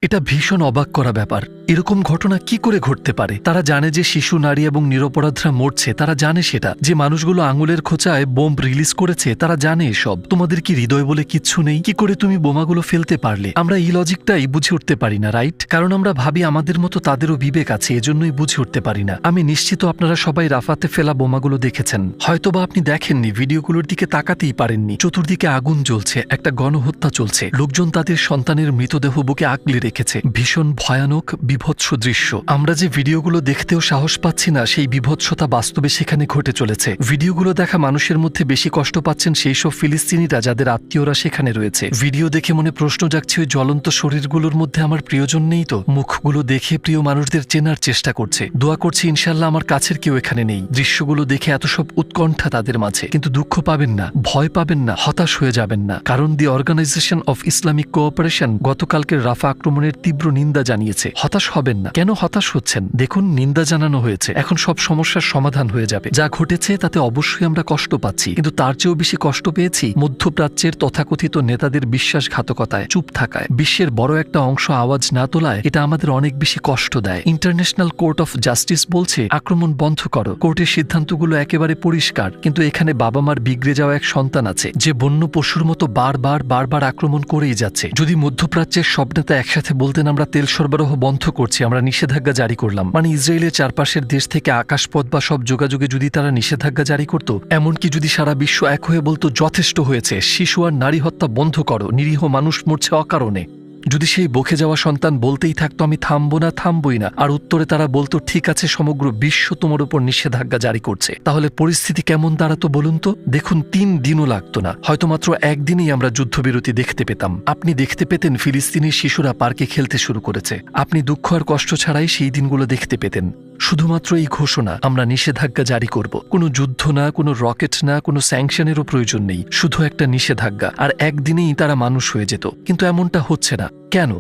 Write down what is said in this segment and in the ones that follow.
এটা ভীষণ অবাক করা ব্যাপার। এরকম ঘটনা কি করে ঘটতে পারে? তারা জানে যে শিশু, নারী এবং নিরপরাধরা মরছে, তারা জানে সেটা। যে মানুষগুলো আঙুলের খোঁচায় বোম রিলিজ করেছে তারা জানে এসব। তোমাদের কি হৃদয় বলে কিচ্ছু নেই? কি করে তুমি বোমাগুলো ফেলতে পারলে? আমরা এই লজিকটাই বুঝে উঠতে পারি না, রাইট? কারণ আমরা ভাবি আমাদের মতো তাদেরও বিবেক আছে, এজন্যই বুঝে উঠতে পারি না। আমি নিশ্চিত আপনারা সবাই রাফাতে ফেলা বোমাগুলো দেখেছেন। হয়তোবা আপনি দেখেননি, ভিডিওগুলোর দিকে তাকাতেই পারেননি। চতুর্দিকে আগুন জ্বলছে, একটা গণহত্যা চলছে, লোকজন তাদের সন্তানের মৃতদেহ বুকে আগলে রেখেছে। ভীষণ ভয়ানক বিভৎস দৃশ্য। আমরা যে ভিডিওগুলো দেখতেও সাহস পাচ্ছি না, সেই বিভৎসতা বাস্তবে সেখানে ঘটে চলেছে। ভিডিওগুলো দেখা মানুষের মধ্যে বেশি কষ্ট পাচ্ছেন সেই সব ফিলিস্তিনিরা যাদের আত্মীয়রা সেখানে রয়েছে। ভিডিও দেখে মনে প্রশ্ন জাগছে, ওই জ্বলন্ত শরীরগুলোর মধ্যে আমার প্রিয়জন নেই তো? মুখগুলো দেখে প্রিয় মানুষদের চেনার চেষ্টা করছে। দোয়া করছি ইনশাল্লাহ আমার কাছের কেউ এখানে নেই। দৃশ্যগুলো দেখে এত সব উৎকণ্ঠা তাদের মাঝে। কিন্তু দুঃখ পাবেন না, ভয় পাবেন না, হতাশ হয়ে যাবেন না, কারণ দি অর্গানাইজেশন অফ ইসলামিক কোঅপারেশন গতকালকের রাফা আক্রমণের তীব্র নিন্দা জানিয়েছে। হতাশ হবেন না। কেন হতাশ হচ্ছেন? দেখুন, নিন্দা জানানো হয়েছে, এখন সব সমস্যার সমাধান হয়ে যাবে। যা ঘটেছে তাতে অবশ্যই আমরা কষ্ট পাচ্ছি, কিন্তু তার চেয়েও বেশি কষ্ট পেয়েছি মধ্যপ্রাচ্যের তথাকথিত নেতাদের বিশ্বাসঘাতকতায়, চুপ থাকায়, বিশ্বের বড় একটা অংশ আওয়াজ না তোলায়। এটা আমাদের অনেক বেশি কষ্ট দেয়। ইন্টারন্যাশনাল কোর্ট অফ জাস্টিস বলছে আক্রমণ বন্ধ করো। কোর্টের সিদ্ধান্তগুলো একেবারে পরিষ্কার, কিন্তু এখানে বাবা মার বিগড়ে যাওয়া এক সন্তান আছে যে বন্য পশুর মতো বারবার আক্রমণ করেই যাচ্ছে। যদি মধ্যপ্রাচ্যের সব নেতা একসাথে বলতেন আমরা তেল সরবরাহ বন্ধ করছি, আমরা নিষেধাজ্ঞা জারি করলাম, মানে ইসরায়েলের চারপাশের দেশ থেকে আকাশপথ বা সব যোগাযোগে যদি তারা নিষেধাজ্ঞা জারি করত, এমনকি যদি সারা বিশ্ব এক হয়ে বলতো যথেষ্ট হয়েছে, শিশু আর নারী হত্যা বন্ধ করো, নিরীহ মানুষ মরছে অকারণে, যদি সেই বকে যাওয়া সন্তান বলতেই থাকতো আমি থামবই না, আর উত্তরে তারা বলতো ঠিক আছে সমগ্র বিশ্ব তোমার উপর নিষেধাজ্ঞা জারি করছে, তাহলে পরিস্থিতি কেমন দাঁড়াতো বলুন তো? দেখুন, 3 দিনও লাগতো না, হয়তো মাত্র একদিনেই আমরা যুদ্ধবিরতি দেখতে পেতাম। আপনি দেখতে পেতেন ফিলিস্তিনি শিশুরা পার্কে খেলতে শুরু করেছে। আপনি দুঃখ আর কষ্ট ছাড়াই সেই দিনগুলো দেখতে পেতেন। শুধুমাত্র এই ঘোষণা, আমরা নিষেধাজ্ঞা জারি করব। কোনো যুদ্ধ না, কোনো রকেট না, কোনো স্যাংশনেরও প্রয়োজন নেই, শুধু একটা নিষেধাজ্ঞা, আর একদিনেই তারা মানুষ হয়ে যেত। কিন্তু এমনটা হচ্ছে না। কেন?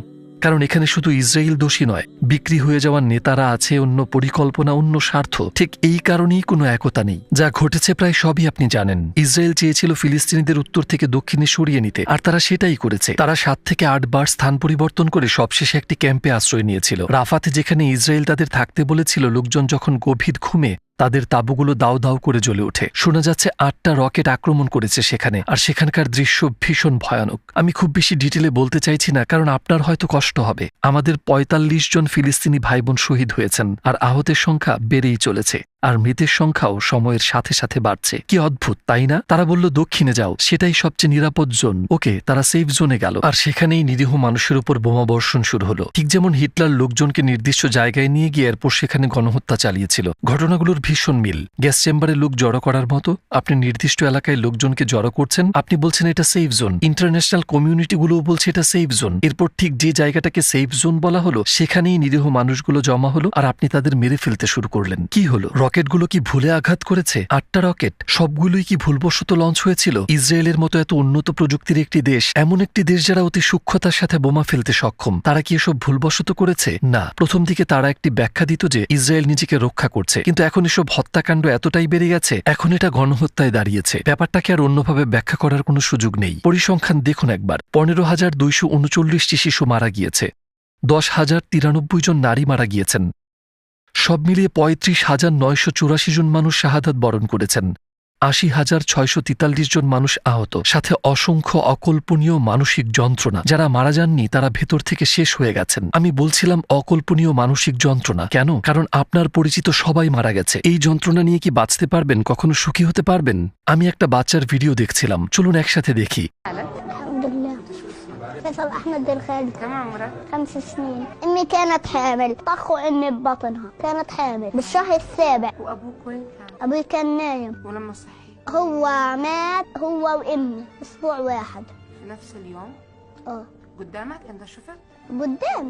কারণ এখানে শুধু ইসরায়েল দোষী নয়, বিক্রি হয়ে যাওয়া নেতারা আছে, অন্য পরিকল্পনা, অন্য স্বার্থ। ঠিক এই কারণেই কোনো একতা নেই। যা ঘটেছে প্রায় সবই আপনি জানেন। ইসরায়েল চেয়েছিল ফিলিস্তিনিদের উত্তর থেকে দক্ষিণে সরিয়ে নিতে, আর তারা সেটাই করেছে। তারা 7 থেকে 8 বার স্থান পরিবর্তন করে সবশেষে একটি ক্যাম্পে আশ্রয় নিয়েছিল। রাফাতে, যেখানে ইসরায়েল তাদের থাকতে বলেছিল, লোকজন যখন গভীর ঘুমে, তাদের তাঁবুগুলো দাউ দাউ করে জ্বলে ওঠে। শোনা যাচ্ছে 8টা রকেট আক্রমণ করেছে সেখানে, আর সেখানকার দৃশ্য ভীষণ ভয়ানক। আমি খুব বেশি ডিটেলে বলতে চাইছি না, কারণ আপনার হয়তো কষ্ট হবে। আমাদের 45 জন ফিলিস্তিনি ভাই বোন শহীদ হয়েছেন, আর আহতের সংখ্যা বেড়েই চলেছে, আর মৃতের সংখ্যাও সময়ের সাথে সাথে বাড়ছে। কি অদ্ভুত, তাই না? তারা বলল দক্ষিণে যাও, সেটাই সবচেয়ে নিরাপদ জোন। ওকে, তারা সেফ জোনে গেল, আর সেখানেই নিরীহ মানুষের উপর বোমা বর্ষণ শুরু হলো। ঠিক যেমন হিটলার লোকজনকে নির্দিষ্ট জায়গায় নিয়ে গিয়ে এরপর সেখানে গণহত্যা চালিয়েছিল। ঘটনাগুলোর ভীষণ মিল। গ্যাস চেম্বারে লোক জড়ো করার মতো। আপনি নির্দিষ্ট এলাকায় লোকজনকে জড়ো করছেন, আপনি বলছেন এটা সেফ জোন, ইন্টারন্যাশনাল কমিউনিটিগুলোও বলছে এটা সেফ জোন। এরপর ঠিক যে জায়গাটাকে সেফ জোন বলা হলো, সেখানেই নিরীহ মানুষগুলো জমা হলো, আর আপনি তাদের মেরে ফেলতে শুরু করলেন। কি হলো? রকেটগুলো কি ভুলে আঘাত করেছে? 8টা রকেট, সবগুলোই কি ভুলবশত লঞ্চ হয়েছিল? ইসরায়েলের মতো এত উন্নত প্রযুক্তির একটি দেশ, এমন একটি দেশ যারা অতি সূক্ষ্মতার সাথে বোমা ফেলতে সক্ষম, তারা কি এসব ভুলবশত করেছে? না। প্রথম দিকে তারা একটি ব্যাখ্যা দিত যে ইসরায়েল নিজেকে রক্ষা করছে, কিন্তু এখন এসব হত্যাকাণ্ড এতটাই বেড়ে গেছে, এখন এটা গণহত্যায় দাঁড়িয়েছে। ব্যাপারটাকে আর অন্যভাবে ব্যাখ্যা করার কোনো সুযোগ নেই। পরিসংখ্যান দেখুন একবার। 15,239টি শিশু মারা গিয়েছে, 10,093 জন নারী মারা গিয়েছেন, সব মিলিয়ে 35,984 জন মানুষ শাহাদাত বরণ করেছেন, 80,643 জন মানুষ আহত, সাথে অসংখ্য অকল্পনীয় মানসিক যন্ত্রণা। যারা মারা যাননি তারা ভেতর থেকে শেষ হয়ে গেছেন। আমি বলছিলাম অকল্পনীয় মানসিক যন্ত্রণা। কেন? কারণ আপনার পরিচিত সবাই মারা গেছে। এই যন্ত্রণা নিয়ে কি বাঁচতে পারবেন? কখনো সুখী হতে পারবেন? আমি একটা বাচ্চার ভিডিও দেখছিলাম, চলুন একসাথে দেখি। الحمد لله. فيصل أحمد الخالد. كم عمرك؟ 5 سنين. أمي كانت حامل، طخوا أمي ببطنها، كانت حامل بالشهر السابع. وأبوك وين كان؟ أبوي كان نايم. ولما صحي هو مات هو وأمي أسبوع واحد. في نفس اليوم اه قدامك أنت شفت؟ قدام.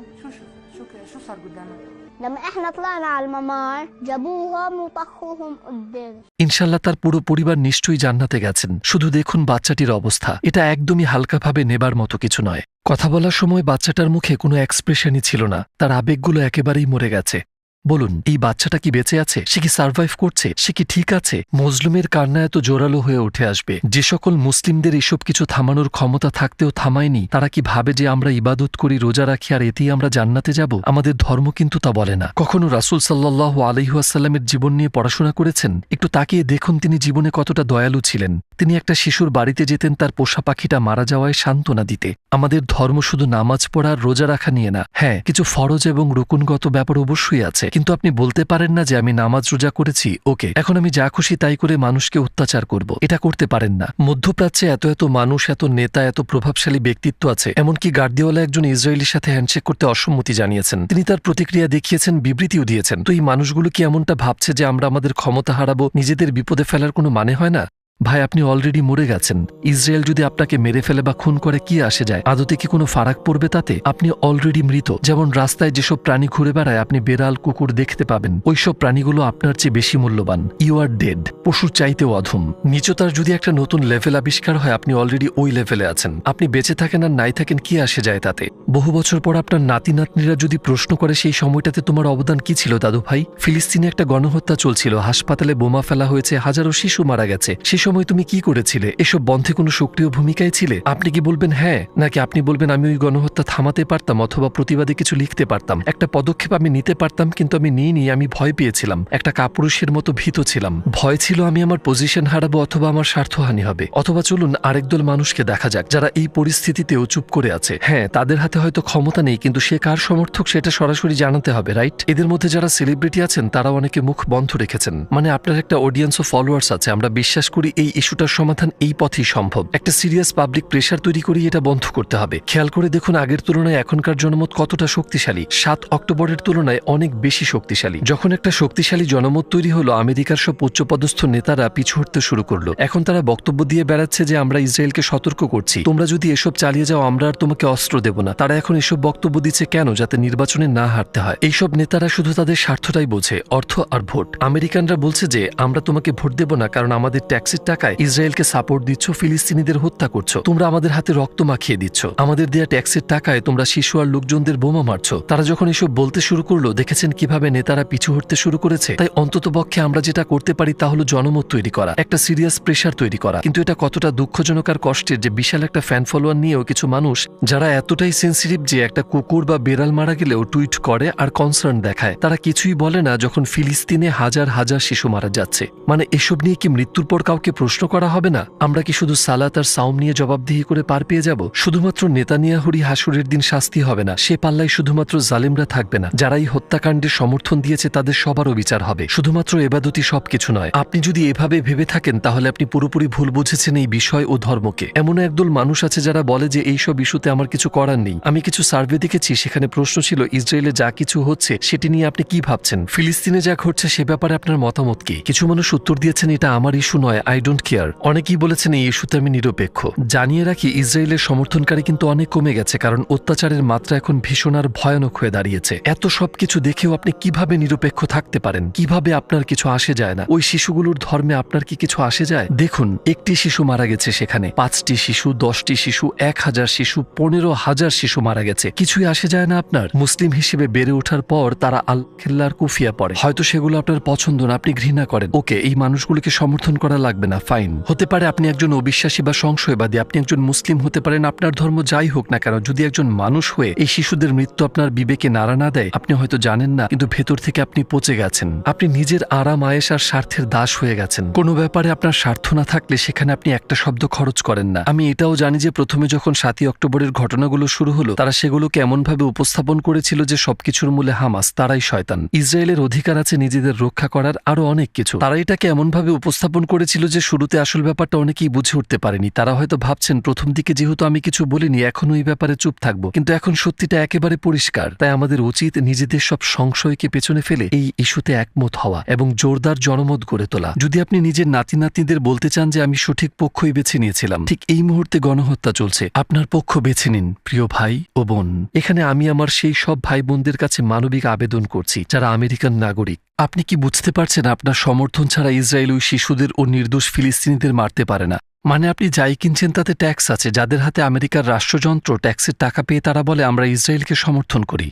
شو صار قدامك؟ لما احنا طلعنا على الممر جابوهم وطخوهم قدامي. ইনশাল্লাহ তার পুরো পরিবার নিশ্চয়ই জান্নাতে গেছেন। শুধু দেখুন বাচ্চাটির অবস্থা। এটা একদমই হালকাভাবে নেবার মতো কিছু নয়। কথা বলার সময় বাচ্চাটার মুখে কোনো এক্সপ্রেশনই ছিল না, তার আবেগগুলো একেবারেই মরে গেছে। বলুন, এই বাচ্চাটা কি বেঁচে আছে? সে কি সার্ভাইভ করছে? সে কি ঠিক আছে? মজলুমের কান্না এত জোরালো হয়ে উঠে আসবে। যে সকল মুসলিমদের এসব কিছু থামানোর ক্ষমতা থাকতেও থামায়নি, তারা কি ভাবে যে আমরা ইবাদত করি, রোজা রাখি আর এতেই আমরা জান্নাতে যাব? আমাদের ধর্ম কিন্তু তা বলে না। কখনো রাসূল সাল্লাল্লাহু আলাইহি ওয়াসাল্লামের জীবন নিয়ে পড়াশোনা করেছেন? একটু তাকিয়ে দেখুন তিনি জীবনে কতটা দয়ালু ছিলেন। তিনি একটা শিশুর বাড়িতে যেতেন তার পোষা পাখিটা মারা যাওয়ায় সান্ত্বনা দিতে। আমাদের ধর্ম শুধু নামাজ পড়া আর রোজা রাখা নিয়ে না। হ্যাঁ, কিছু ফরজ এবং রুকুনগত ব্যাপার অবশ্যই আছে, কিন্তু আপনি বলতে পারেন না যে আমি নামাজ রোজা করেছি, ওকে, এখন আমি যা খুশি তাই করে মানুষকে অত্যাচার করব। এটা করতে পারেন না। মধ্যপ্রাচ্যে এত এত মানুষ, এত নেতা, এত প্রভাবশালী ব্যক্তিত্ব আছে, এমনকি গার্দিওলা একজন ইসরায়েলির সাথে হ্যান্ডশেক করতে অসম্মতি জানিয়েছেন। তিনি তার প্রতিক্রিয়া দেখিয়েছেন, বিবৃতিও দিয়েছেন। তো এই মানুষগুলো কি এমনটা ভাবছে যে আমরা আমাদের ক্ষমতা হারাবো, নিজেদের বিপদে ফেলার কোনো মানে হয় না? ভাই, আপনি অলরেডি মরে গেছেন। ইসরায়েল যদি আপনাকে মেরে ফেলে বা খুন করে কি আসে যায়? আদতে কি কোনো ফারাক পড়বে তাতে? আপনি অলরেডি মৃত। যেমন রাস্তায় যেসব প্রাণী ঘুরে বেড়ায়, আপনি বেড়াল, কুকুর দেখতে পাবেন, ওইসব প্রাণীগুলো আপনার চেয়ে বেশি মূল্যবান। You are dead. পশুর চাইতেও অধম। নিচতার যদি একটা নতুন লেভেল আবিষ্কার হয়, আপনি অলরেডি ওই লেভেলে আছেন। আপনি বেঁচে থাকেন আর নাই থাকেন, কি আসে যায় তাতে? বহু বছর পর আপনার নাতি নাতনিরা যদি প্রশ্ন করে সেই সময়টাতে তোমার অবদান কি ছিল দাদু ভাই? ফিলিস্তিনে একটা গণহত্যা চলছিল, হাসপাতালে বোমা ফেলা হয়েছে, হাজারো শিশু মারা গেছে, সে সময় তুমি কি করেছিলে? এসব বন্ধে কোনো সক্রিয় ভূমিকায় ছিলে? আপনি কি বলবেন হ্যাঁ, নাকি আপনি বলবেন আমি ওই গণহত্যা থামাতে পারতাম অথবা প্রতিবাদে কিছু লিখতে পারতাম, একটা পদক্ষেপ আমি নিতে পারতাম, কিন্তু আমি নিইনি, আমি ভয় পেয়েছিলাম, একটা কাপুরুষের মতো ভীত ছিলাম, ভয় ছিল আমি আমার পজিশন হারাবো অথবা আমার স্বার্থহানি হবে। অথবা চলুন আরেক দল মানুষকে দেখা যাক যারা এই পরিস্থিতিতেও চুপ করে আছে। হ্যাঁ, তাদের হাতে হয়তো ক্ষমতা নেই, কিন্তু সে কার সমর্থক সেটা সরাসরি জানাতে হবে, রাইট? এদের মধ্যে যারা সেলিব্রিটি আছেন তারাও অনেকে মুখ বন্ধ রেখেছেন। মানে আপনার একটা অডিয়েন্স ও ফলোয়ার্স আছে। আমরা বিশ্বাস করি এই ইস্যুটার সমাধান এই পথেই সম্ভব। একটা সিরিয়াস পাবলিক প্রেশার তৈরি করে এটা বন্ধ করতে হবে। খেয়াল করে দেখুন আগের তুলনায় এখনকার জনমত কতটা শক্তিশালী। 7 অক্টোবরের তুলনায় অনেক বেশি শক্তিশালী। যখন একটা শক্তিশালী জনমত তৈরি হলো, আমেরিকার সব উচ্চপদস্থ নেতারা পিছু হটতে শুরু করলো। এখন তারা বক্তব্য দিয়ে বেড়াচ্ছে যে আমরা ইসরায়েলকে সতর্ক করছি, তোমরা যদি এসব চালিয়ে যাও আমরা আর তোমাকে অস্ত্র দেব না। তারা এখন এসব বক্তব্য দিচ্ছে কেন? যাতে নির্বাচনে না হারতে হয়। এইসব নেতারা শুধু তাদের স্বার্থটাই বোঝে, অর্থ আর ভোট। আমেরিকানরা বলছে যে আমরা তোমাকে ভোট দেব না কারণ আমাদের ট্যাক্সের টাকায় ইসরায়েলকে সাপোর্ট দিচ্ছ, ফিলিস্তিনিদের হত্যা করছো, তোমরা আমাদের হাতে রক্ত মাখিয়ে দিচ্ছ, আমাদের দেয়া ট্যাক্সের টাকায় তোমরা শিশু আর লোকজনদের বোমা মারছো। তারা যখন এসব বলতে শুরু করলো, দেখেছেন কিভাবে নেতারা পিছু হটতে শুরু করেছে। তাই অন্ততপক্ষে আমরা যেটা করতে পারি তা হলো জনমত তৈরি করা, একটা সিরিয়াস প্রেশার তৈরি করা। কিন্তু এটা কতটা দুঃখজনক আর কষ্টের যে বিশাল একটা ফ্যান ফলোয়ার নিয়েও কিছু মানুষ যারা এতটাই সেন্সিটিভ যে একটা কুকুর বা বেড়াল মারা গেলেও টুইট করে আর কনসার্ন দেখায়, তারা কিছুই বলে না যখন ফিলিস্তিনে হাজার হাজার শিশু মারা যাচ্ছে। মানে এসব নিয়ে কি মৃত্যুর পর কাউকে প্রশ্ন করা হবে না? আমরা কি শুধু সালাত আর সাওম নিয়ে জবাবদিহি করে পার পেয়ে যাব? শুধুমাত্র নেতানিয়াহুরই হাসুরের দিন শাস্তি হবে না, সে পাল্লায় শুধুমাত্র জালিমরা থাকবে না, যারা এই হত্যাকাণ্ডের সমর্থন দিয়েছে তাদের সবারও বিচার হবে। শুধুমাত্র এবাদতই সবকিছু নয়। আপনি যদি এভাবে ভেবে থাকেন তাহলে আপনি পুরোপুরি ভুল বুঝেছেন এই বিষয় ও ধর্মকে। এমন একদল মানুষ আছে যারা বলে যে এইসব ইস্যুতে আমার কিছু করার নেই। আমি কিছু সার্ভে দেখেছি, সেখানে প্রশ্ন ছিল ইসরায়েলে যা কিছু হচ্ছে সেটি নিয়ে আপনি কি ভাবছেন, ফিলিস্তিনে যা ঘটছে সে ব্যাপারে আপনার মতামত কি? কিছু মানুষ উত্তর দিয়েছেন এটা আমার ইস্যু নয়, আই ডোন্ট কেয়ার। অনেকেই বলেছেন এই ইস্যুতে আমি নিরপেক্ষ। জানিয়ে রাখি ইসরায়েলের সমর্থনকারী কিন্তু অনেক কমে গেছে, কারণ অত্যাচারের মাত্রা এখন ভীষণ আর ভয়ানক হয়ে দাঁড়িয়েছে। এত সবকিছু দেখেও আপনি কিভাবে নিরপেক্ষ থাকতে পারেন? কিভাবে আপনার কিছু আসে যায় না? ওই শিশুগুলোর ধর্মে আপনার কি কিছু আসে যায়? দেখুন, একটি শিশু মারা গেছে, সেখানে 5টি শিশু, 10টি শিশু, 1000 শিশু, 15,000 শিশু মারা গেছে, কিছুই আসে যায় না আপনার? মুসলিম হিসেবে বেড়ে ওঠার পর তারা আল খেল্লার কুফিয়া পড়ে, হয়তো সেগুলো আপনার পছন্দ না, আপনি ঘৃণা করেন, ওকে, এই মানুষগুলোকে সমর্থন করা লাগবে না, ফাইন। হতে পারে আপনি একজন অবিশ্বাসী বা সংশয়বাদী, আপনি একজন মুসলিম হতে পারেন, আপনার ধর্ম যাই হোক না কেন, যদি একজন মানুষ হয়ে এই শিশুদের মৃত্যু আপনার বিবেকে নাড়া না দেয়, আপনি হয়তো জানেন না, কিন্তু ভেতর থেকে আপনি পচে গেছেন। আপনি নিজের আরাম আয়েশ আর স্বার্থের দাস হয়ে গেছেন। কোনো ব্যাপারে আপনার স্বার্থ না থাকলে সেখানে আপনি একটা শব্দ খরচ করেন না। আমি এটাও জানি যে প্রথমে যখন 7ই অক্টোবরের ঘটনাগুলো শুরু হলো, তারা সেগুলোকে এমনভাবে উপস্থাপন করেছিল যে সবকিছুর মূলে হামাস, তারাই শয়তান। ইসরায়েলের অধিকার আছে নিজেদের রক্ষা করার, আরো অনেক কিছু। তারা এটাকে এমনভাবে উপস্থাপন করেছিল যে শুরুতে আসল ব্যাপারটা অনেকেই বুঝে উঠতে পারেনি। তারা হয়তো ভাবছেন প্রথম দিকে যেহেতু আমি কিছু বলিনি এখন ওই ব্যাপারে চুপ থাকবো, কিন্তু এখন সত্যিটা একেবারে পরিষ্কার। তাই আমাদের উচিত নিজেদের সব সংশয়কে পেছনে ফেলে এই ইস্যুতে একমত হওয়া এবং জোরদার জনমত গড়ে তোলা। যদি আপনি নিজের নাতি নাতনিদের বলতে চান যে আমি সঠিক পক্ষই বেছে নিয়েছিলাম, ঠিক এই মুহূর্তে গণহত্যা চলছে, আপনার পক্ষ বেছে নিন প্রিয় ভাই ও বোন। এখানে আমি আমার সেই সব ভাই বোনদের কাছে মানবিক আবেদন করছি যারা আমেরিকান নাগরিক। আপনি কি বুঝতে পারছেন আপনার সমর্থন ছাড়া ইসরায়েল ওই শিশুদের ও নির্দোষ ফিলিস্তিনিদের মারতে পারে না? মানে আপনি যাই কিনছেন তাতে ট্যাক্স আছে। যাদের হাতে আমেরিকার রাষ্ট্রযন্ত্র, ট্যাক্সের টাকা পেয়ে তারা বলে আমরা ইসরায়েলকে সমর্থন করি।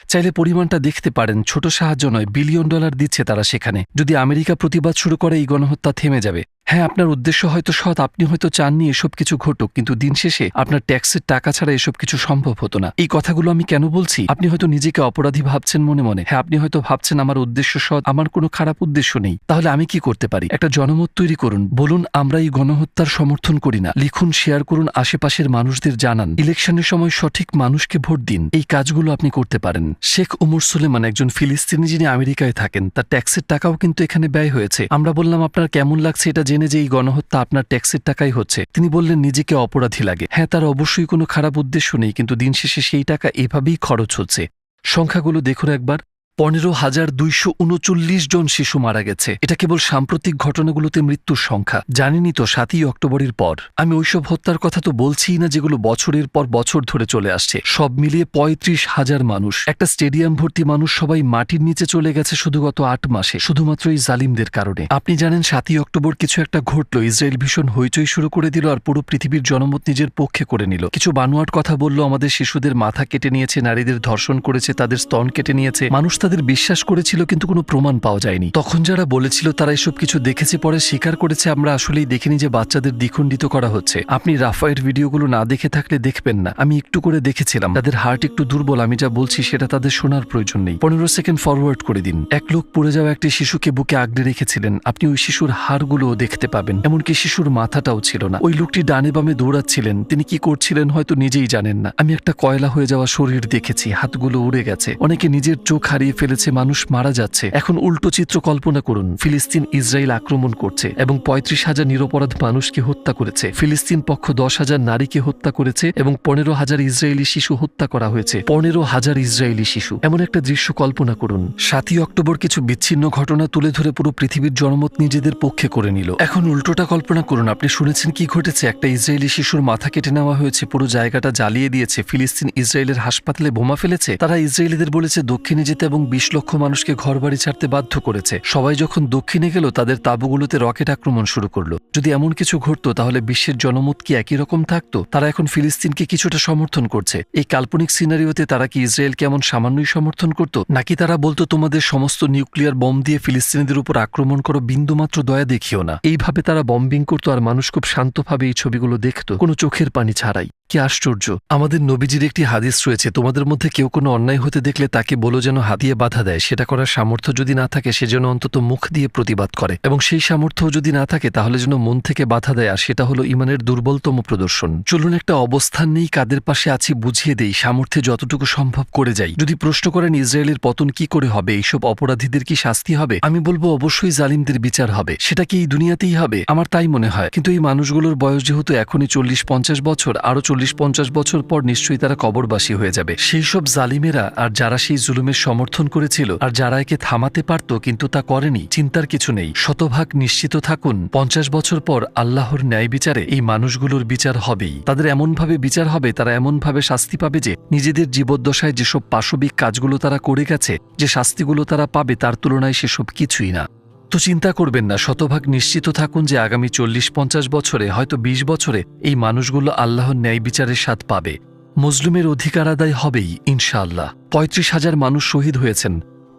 চাইলে পরিমাণটা দেখতে পারেন, ছোট সাহায্য নয়, $বিলিয়ন দিচ্ছে তারা সেখানে। যদি আমেরিকা প্রতিবাদ শুরু করে এই গণহত্যা থেমে যাবে। হ্যাঁ, আপনার উদ্দেশ্য হয়তো সৎ, আপনি হয়তো চাননি এসব কিছু ঘটুক, কিন্তু দিন শেষে আপনার ট্যাক্সের টাকা ছাড়া এসব কিছু সম্ভব হতো না। এই কথাগুলো আমি কেন বলছি? আপনি হয়তো নিজেকে অপরাধী ভাবছেন মনে মনে। হ্যাঁ, আপনি হয়তো ভাবছেন আমার উদ্দেশ্য সৎ, আমার কোনো খারাপ উদ্দেশ্য নেই। তাহলে আমি কি করতে পারি? একটা জনমত তৈরি করুন, বলুন আমরা এই গণহত্যার সমর্থন করি না। লিখুন, শেয়ার করুন, আশেপাশের মানুষদের জানান। ইলেকশনের সময় সঠিক মানুষকে ভোট দিন। এই কাজগুলো আপনি করতে পারেন। শেখ উমর সুলেমান একজন ফিলিস্তিনি যিনি আমেরিকায় থাকেন, তার ট্যাক্সের টাকাও কিন্তু এখানে ব্যয় হয়েছে। আমরা বললাম আপনার কেমন লাগছে এটা জেনে যে এই গণহত্যা আপনার ট্যাক্সের টাকাই হচ্ছে। তিনি বললেন নিজেকে অপরাধী লাগে। হ্যাঁ, তার অবশ্যই কোনো খারাপ উদ্দেশ্য নেই, কিন্তু দিন শেষে সেই টাকা এভাবেই খরচ হচ্ছে। সংখ্যাগুলো দেখুন একবার, 15,239 জন শিশু মারা গেছে। এটা কেবল সাম্প্রতিক ঘটনাগুলোতে মৃত্যুর সংখ্যা। জানেনই তো 7ই অক্টোবরের পর আমি ওইসব হত্যার কথা তো বলছিই না যেগুলো বছরের পর বছর ধরে চলে আসছে। সব মিলিয়ে 35,000 মানুষ, একটা স্টেডিয়াম ভর্তি মানুষ সবাই মাটির নিচে চলে গেছে শুধু গত 8 মাসে, শুধুমাত্র এই জালিমদের কারণে। আপনি জানেন 7ই অক্টোবর কিছু একটা ঘটলো, ইসরায়েল ভীষণ হইচই শুরু করে দিল আর পুরো পৃথিবীর জনমত নিজের পক্ষে করে নিল। কিছু বানোয়াট কথা বলল, আমাদের শিশুদের মাথা কেটে নিয়েছে, নারীদের ধর্ষণ করেছে, তাদের স্তন কেটে নিয়েছে। মানুষ তাদের বিশ্বাস করেছিল, কিন্তু কোনো প্রমাণ পাওয়া যায়নি। তখন যারা বলেছিল তারা এসব কিছু দেখেছে, পরে স্বীকার করেছে আমরা আসলেই দেখিনি যে বাচ্চাদের দ্বিখণ্ডিত করা হচ্ছে। আপনি রাফায়ের ভিডিওগুলো না দেখে থাকলে দেখবেন না, আমি একটু করে দেখেছিলাম। তাদের হার্ট একটু দুর্বল, আমি যা বলছি সেটা তাদের শোনার প্রয়োজন নেই। 15 সেকেন্ড ফরওয়ার্ড করে দিন। এক লোক পড়ে যাওয়া একটি শিশুকে বুকে আগলে রেখেছিলেন, আপনি ওই শিশুর হাড়গুলোও দেখতে পাবেন, এমনকি শিশুর মাথাটাও ছিল না। ওই লোকটি ডানে বামে দৌড়াচ্ছিলেন, তিনি কি করছিলেন হয়তো নিজেই জানেন না। আমি একটা কয়লা হয়ে যাওয়া শরীর দেখেছি, হাতগুলো উড়ে গেছে, অনেকে নিজের চোখ হারিয়ে ফেলেছে, মানুষ মারা যাচ্ছে। এখন উল্টো চিত্র কল্পনা করুন, ফিলিস্তিন ইসরায়েল আক্রমণ করছে এবং 35,000 নিরপরাধ মানুষকে হত্যা করেছে। ফিলিস্তিন পক্ষ 10,000 নারীকে হত্যা করেছে এবং 15,000 ইসরায়েলি শিশু হত্যা করা হয়েছে। 15,000 ইসরায়েলি শিশু। এমন একটা দৃশ্য কল্পনা করুন। 7ই অক্টোবর কিছু বিচ্ছিন্ন ঘটনা তুলে ধরে পুরো পৃথিবীর জনমত নিজেদের পক্ষে করে নিল। এখন উল্টোটা কল্পনা করুন, আপনি শুনেছেন কি ঘটেছে? একটা ইসরায়েলি শিশুর মাথা কেটে নেওয়া হয়েছে, পুরো জায়গাটা জ্বালিয়ে দিয়েছে। ফিলিস্তিন ইসরায়েলের হাসপাতালে বোমা ফেলেছে। তারা ইসরায়েলিদের বলেছে দক্ষিণে যেতে এবং 20 লক্ষ মানুষকে ঘরবাড়ি ছাড়তে বাধ্য করেছে। সবাই যখন দক্ষিণে গেল, তাদের তাঁবুগুলোতে রকেট আক্রমণ শুরু করলো। যদি এমন কিছু ঘটতো তাহলে বিশ্বের জনমত কি একই রকম থাকতো? তারা এখন ফিলিস্তিনকে কিছুটা সমর্থন করছে। এই কাল্পনিক সিনারিওতে তারা কি ইসরায়েলকে এমন সামান্যই সমর্থন করত, নাকি তারা বলতো তোমাদের সমস্ত নিউক্লিয়ার বম দিয়ে ফিলিস্তিনিদের উপর আক্রমণ করো, বিন্দুমাত্র দয়া দেখিও না? এইভাবে তারা বম্বিং করতো আর মানুষ খুব শান্তভাবে এই ছবিগুলো দেখত, কোনো চোখের পানি ছাড়াই। কি আশ্চর্য! আমাদের নবীজির একটি হাদিস রয়েছে, তোমাদের মধ্যে কেউ কোনো অন্যায় হতে দেখলে তাকে বলো যেন হাত দিয়ে বাধা দেয়। সেটা করার সামর্থ্য যদি না থাকে সে যেন অন্তত মুখ দিয়ে প্রতিবাদ করে, এবং সেই সামর্থ্য যদি না থাকে তাহলে যেন মন থেকে বাধা দেয়, আর সেটা হলো ইমানের দুর্বলতম প্রদর্শন। চলুন একটা অবস্থান নেই, কাদের পাশে আছি বুঝিয়ে দেই, সামর্থ্যে যতটুকু সম্ভব করে যাই। যদি প্রশ্ন করেন ইসরায়েলের পতন কি করে হবে, এইসব অপরাধীদের কি শাস্তি হবে, আমি বলবো অবশ্যই জালিমদের বিচার হবে। সেটা কি এই দুনিয়াতেই হবে? আমার তাই মনে হয়। কিন্তু এই মানুষগুলোর বয়স যেহেতু এখনই 40-50 বছর, আরো 40-50 বছর পর নিশ্চয়ই তারা কবরবাসী হয়ে যাবে। সেই সব জালিমেরা আর যারা সেই জুলুমের সমর্থন করেছিল আর যারা একে থামাতে পারত কিন্তু তা করেনি, চিন্তার কিছু নেই। শতভাগ নিশ্চিত থাকুন 50 বছর পর আল্লাহর ন্যায় বিচারে এই মানুষগুলোর বিচার হবেই। তাদের এমনভাবে বিচার হবে, তারা এমনভাবে শাস্তি পাবে যে নিজেদের জীবদ্দশায় যেসব পাশবিক কাজগুলো তারা করে গেছে, যে শাস্তিগুলো তারা পাবে তার তুলনায় সেসব কিছুই না। তো চিন্তা করবেন না, শতভাগ নিশ্চিত থাকুন যে আগামী 40-50 বছরে, হয়তো 20 বছরে এই মানুষগুলো আল্লাহর ন্যায় বিচারের স্বাদ পাবে। মজলুমের অধিকার আদায় হবেই ইনশাআল্লাহ। 35,000 মানুষ শহীদ হয়েছেন।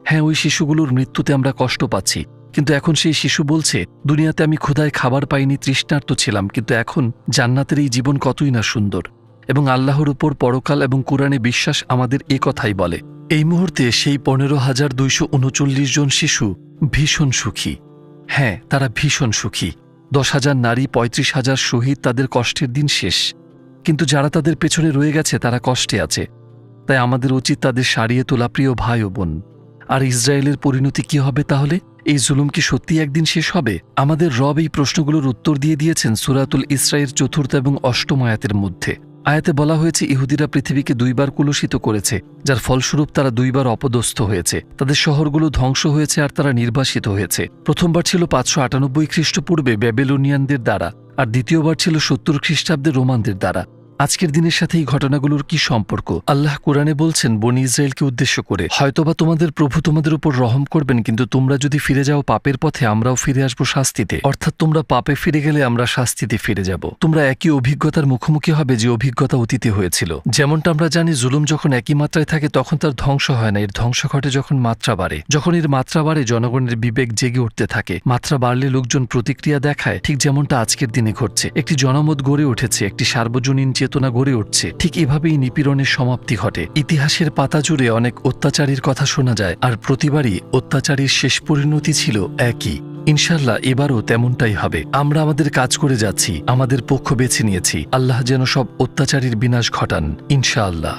হ্যাঁ, ওই শিশুগুলোর মৃত্যুতে আমরা কষ্ট পাচ্ছি, কিন্তু এখন সেই শিশু বলছে দুনিয়াতে আমি ক্ষুধায় খাবার পাইনি, তৃষ্ণার্ত ছিলাম, কিন্তু এখন জান্নাতের এই জীবন কতই না সুন্দর। এবং আল্লাহর উপর পরকাল এবং কুরআনে বিশ্বাস আমাদের এ কথাই বলে। এই মুহূর্তে সেই 15,239 জন শিশু ভীষণ সুখী। হ্যাঁ, তারা ভীষণ সুখী। 10,000 নারী, 35,000 শহীদ, তাদের কষ্টের দিন শেষ। কিন্তু যারা তাদের পেছনে রয়ে গেছে তারা কষ্টে আছে। তাই আমাদের উচিত তাদের সারিয়ে তোলা, প্রিয় ভাই ও বোন। আর ইসরায়েলের পরিণতি কি হবে তাহলে? এই জুলুম কি সত্যি একদিন শেষ হবে? আমাদের রব এই প্রশ্নগুলোর উত্তর দিয়ে দিয়েছেন সূরাতুল ইসরায়ের 4th এবং 8ম আয়াতের মধ্যে। আয়াতে বলা হয়েছে ইহুদিরা পৃথিবীকে 2 বার কুলুষিত করেছে, যার ফলস্বরূপ তারা 2 বার অপদস্থ হয়েছে। তাদের শহরগুলো ধ্বংস হয়েছে আর তারা নির্বাসিত হয়েছে। প্রথমবার ছিল 598 খ্রিস্টপূর্বে ব্যাবিলনিয়ানদের দ্বারা, আর দ্বিতীয়বার ছিল 70 খ্রিস্টাব্দে রোমানদের দ্বারা। আজকের দিনের সাথে এই ঘটনাগুলোর কি সম্পর্ক? আল্লাহ কোরআনে বলছেন বনি ইসরায়েলকে উদ্দেশ্য করে, হয়তোবা তোমাদের প্রভু তোমাদের উপর রহম করবেন, কিন্তু তোমরা যদি ফিরে যাও পাপের পথে আমরাও ফিরে আসবো শাস্তিতে। অর্থাৎ তোমরা পাপে ফিরে গেলে আমরা শাস্তিতে ফিরে যাব। তোমরা একই অভিজ্ঞতার মুখোমুখি হবে যে অভিজ্ঞতা অতীতে হয়েছিল। যেমনটা আমরা জানি, জুলুম যখন একই মাত্রায় থাকে তখন তার ধ্বংস হয় না, এর ধ্বংস ঘটে যখন মাত্রা বাড়ে। যখন এর মাত্রা বাড়ে জনগণের বিবেক জেগে উঠতে থাকে। মাত্রা বাড়লে লোকজন প্রতিক্রিয়া দেখায়, ঠিক যেমনটা আজকের দিনে ঘটছে। একটি জনমত গড়ে উঠেছে, একটি সার্বজনীন চেতনা গড়ে উঠছে। ঠিক এভাবেই নিপীড়নের সমাপ্তি ঘটে। ইতিহাসের পাতা জুড়ে অনেক অত্যাচারীর কথা শোনা যায়, আর প্রতিবারই অত্যাচারীর শেষ পরিণতি ছিল একই। ইনশাল্লাহ এবারও তেমনটাই হবে। আমরা আমাদের কাজ করে যাচ্ছি, আমাদের পক্ষ বেছে নিয়েছি। আল্লাহ যেন সব অত্যাচারীর বিনাশ ঘটান ইনশাআল্লাহ।